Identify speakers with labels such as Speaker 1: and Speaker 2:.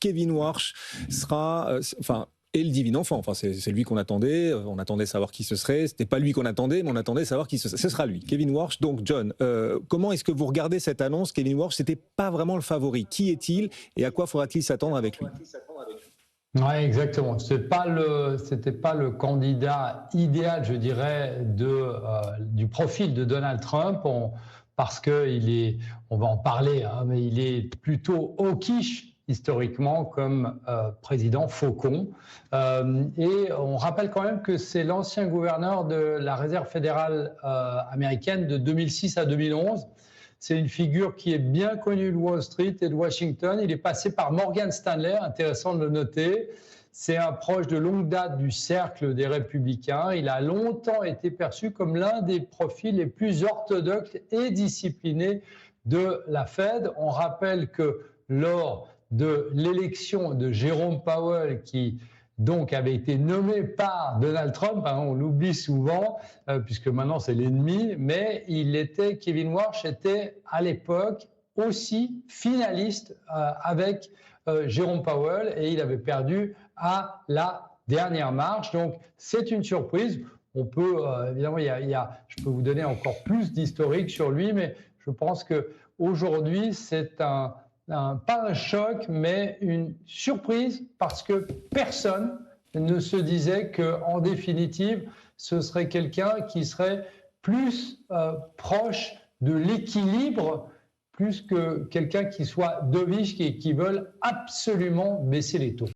Speaker 1: Kevin Warsh sera, et le divin enfant. Enfin, c'est lui qu'on attendait. On attendait savoir qui ce serait. C'était pas lui qu'on attendait, mais on attendait savoir qui ce serait. Ce sera lui, Kevin Warsh. Donc, John, comment est-ce que vous regardez cette annonce? Kevin Warsh, c'était pas vraiment le favori. Qui est-il et à quoi faudra-t-il s'attendre avec lui?
Speaker 2: Oui, exactement. C'était pas le candidat idéal, je dirais, du profil de Donald Trump, parce que on va en parler, hein, mais il est plutôt hawkish historiquement comme président faucon. Et on rappelle quand même que c'est l'ancien gouverneur de la Réserve fédérale américaine de 2006 à 2011. C'est une figure qui est bien connue de Wall Street et de Washington. Il est passé par Morgan Stanley, intéressant de le noter. C'est un proche de longue date du cercle des Républicains. Il a longtemps été perçu comme l'un des profils les plus orthodoxes et disciplinés de la Fed. On rappelle que lors de l'élection de Jérôme Powell, qui donc avait été nommé par Donald Trump, hein, on l'oublie souvent, puisque maintenant c'est l'ennemi, mais Kevin Warsh était à l'époque aussi finaliste avec Jérôme Powell, et il avait perdu à la dernière marche. Donc c'est une surprise. On peut, évidemment, je peux vous donner encore plus d'historique sur lui, mais je pense qu'aujourd'hui, c'est pas un choc, mais une surprise, parce que personne ne se disait qu'en définitive, ce serait quelqu'un qui serait plus proche de l'équilibre, plus que quelqu'un qui soit dovish, qui veulent absolument baisser les taux.